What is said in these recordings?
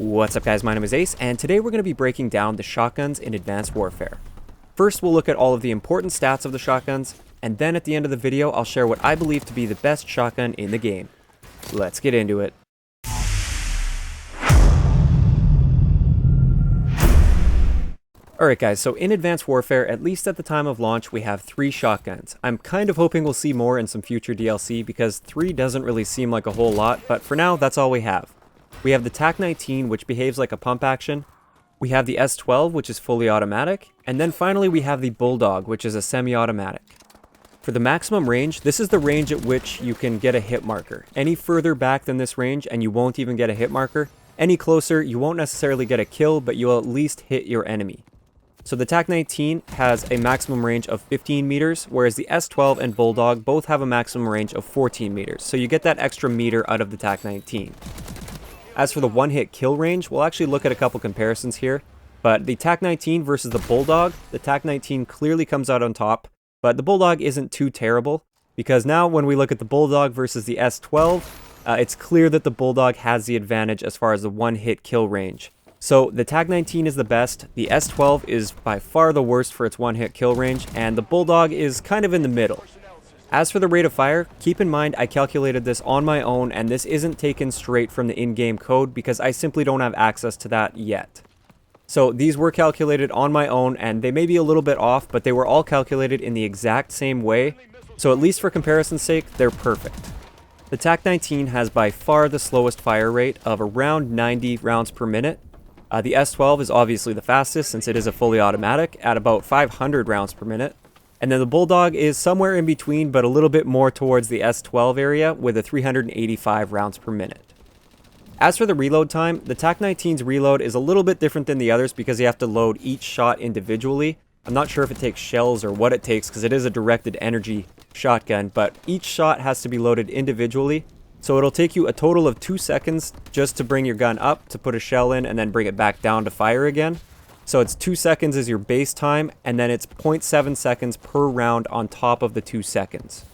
What's up guys, my name is Ace, and today we're going to be breaking down the shotguns in Advanced Warfare. First we'll look at all of the important stats of the shotguns, and then at the end of the video I'll share what I believe to be the best shotgun in the game. Let's get into it. Alright guys, so in Advanced Warfare, at least at the time of launch, we have 3 shotguns. I'm kind of hoping we'll see more in some future DLC because 3 doesn't really seem like a whole lot, but for now that's all we have. We have the TAC-19, which behaves like a pump action. We have the S-12, which is fully automatic. And then finally we have the Bulldog, which is a semi-automatic. For the maximum range, this is the range at which you can get a hit marker. Any further back than this range and you won't even get a hit marker. Any closer, you won't necessarily get a kill, but you'll at least hit your enemy. So the TAC-19 has a maximum range of 15 meters, whereas the S-12 and Bulldog both have a maximum range of 14 meters. So you get that extra meter out of the TAC-19. As for the one-hit kill range, we'll actually look at a couple comparisons here. But the TAC-19 versus the Bulldog, the TAC-19 clearly comes out on top, but the Bulldog isn't too terrible, because now when we look at the Bulldog versus the S-12, it's clear that the Bulldog has the advantage as far as the one-hit kill range. So the TAC-19 is the best, the S-12 is by far the worst for its one-hit kill range, and the Bulldog is kind of in the middle. As for the rate of fire, keep in mind I calculated this on my own, and this isn't taken straight from the in-game code because I simply don't have access to that yet. So these were calculated on my own, and they may be a little bit off, but they were all calculated in the exact same way, so at least for comparison's sake, they're perfect. The TAC-19 has by far the slowest fire rate of around 90 rounds per minute. The S-12 is obviously the fastest since it is a fully automatic at about 500 rounds per minute. And then the Bulldog is somewhere in between, but a little bit more towards the S-12 area with a 385 rounds per minute. As for the reload time, the TAC-19's reload is a little bit different than the others because you have to load each shot individually. I'm not sure if it takes shells or what it takes because it is a directed energy shotgun, but each shot has to be loaded individually. So it'll take you a total of 2 seconds just to bring your gun up, to put a shell in, and then bring it back down to fire again. So it's 2 seconds is your base time, and then it's 0.7 seconds per round on top of the 2 seconds.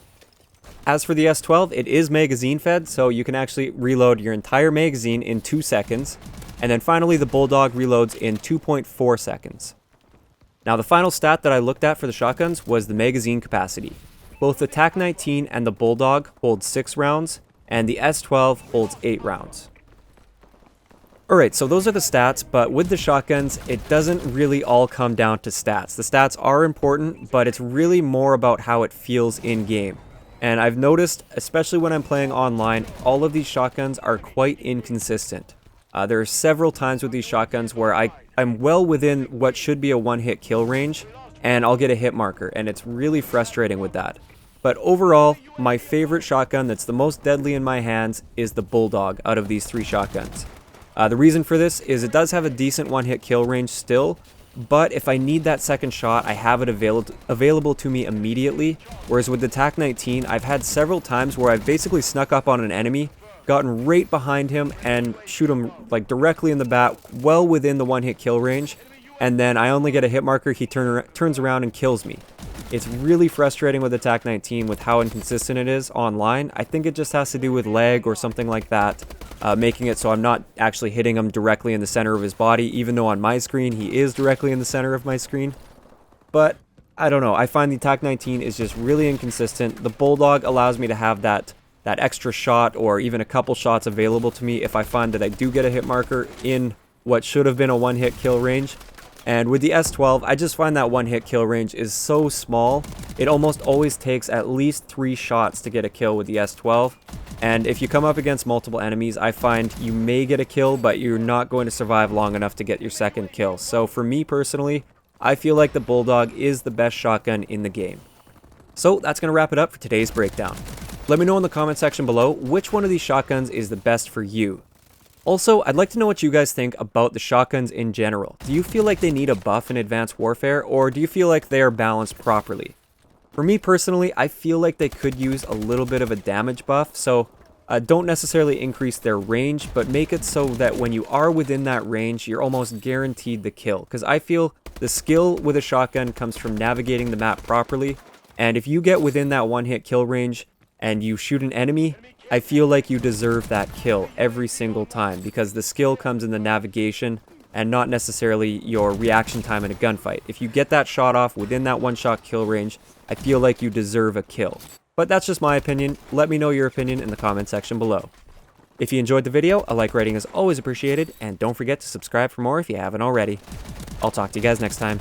As for the S-12, it is magazine fed, so you can actually reload your entire magazine in 2 seconds. And then finally the Bulldog reloads in 2.4 seconds. Now the final stat that I looked at for the shotguns was the magazine capacity. Both the TAC-19 and the Bulldog hold 6 rounds, and the S-12 holds 8 rounds. Alright, so those are the stats, but with the shotguns, it doesn't really all come down to stats. The stats are important, but it's really more about how it feels in-game. And I've noticed, especially when I'm playing online, all of these shotguns are quite inconsistent. There are several times with these shotguns where I'm well within what should be a one-hit kill range, and I'll get a hit marker, and it's really frustrating with that. But overall, my favorite shotgun that's the most deadly in my hands is the Bulldog out of these 3 shotguns. The reason for this is it does have a decent one-hit kill range still, but if I need that second shot, I have it available to me immediately, whereas with the TAC-19, I've had several times where I've basically snuck up on an enemy, gotten right behind him, and shoot him like directly in the back, well within the one-hit kill range, and then I only get a hit marker, he turns around and kills me. It's really frustrating with the TAC-19 with how inconsistent it is online. I think it just has to do with lag or something like that, making it so I'm not actually hitting him directly in the center of his body, even though on my screen he is directly in the center of my screen. But I don't know, I find the TAC-19 is just really inconsistent. The Bulldog allows me to have that extra shot or even a couple shots available to me if I find that I do get a hit marker in what should have been a one-hit kill range. And with the S-12, I just find that one-hit kill range is so small. It almost always takes at least 3 shots to get a kill with the S-12. And if you come up against multiple enemies, I find you may get a kill, but you're not going to survive long enough to get your second kill. So for me personally, I feel like the Bulldog is the best shotgun in the game. So that's going to wrap it up for today's breakdown. Let me know in the comment section below which one of these shotguns is the best for you. Also, I'd like to know what you guys think about the shotguns in general. Do you feel like they need a buff in Advanced Warfare, or do you feel like they are balanced properly? For me personally, I feel like they could use a little bit of a damage buff, so don't necessarily increase their range, but make it so that when you are within that range, you're almost guaranteed the kill. Because I feel the skill with a shotgun comes from navigating the map properly, and if you get within that one-hit kill range and you shoot an enemy, I feel like you deserve that kill every single time because the skill comes in the navigation and not necessarily your reaction time in a gunfight. If you get that shot off within that one-shot kill range, I feel like you deserve a kill. But that's just my opinion. Let me know your opinion in the comment section below. If you enjoyed the video, a like rating is always appreciated, and don't forget to subscribe for more if you haven't already. I'll talk to you guys next time.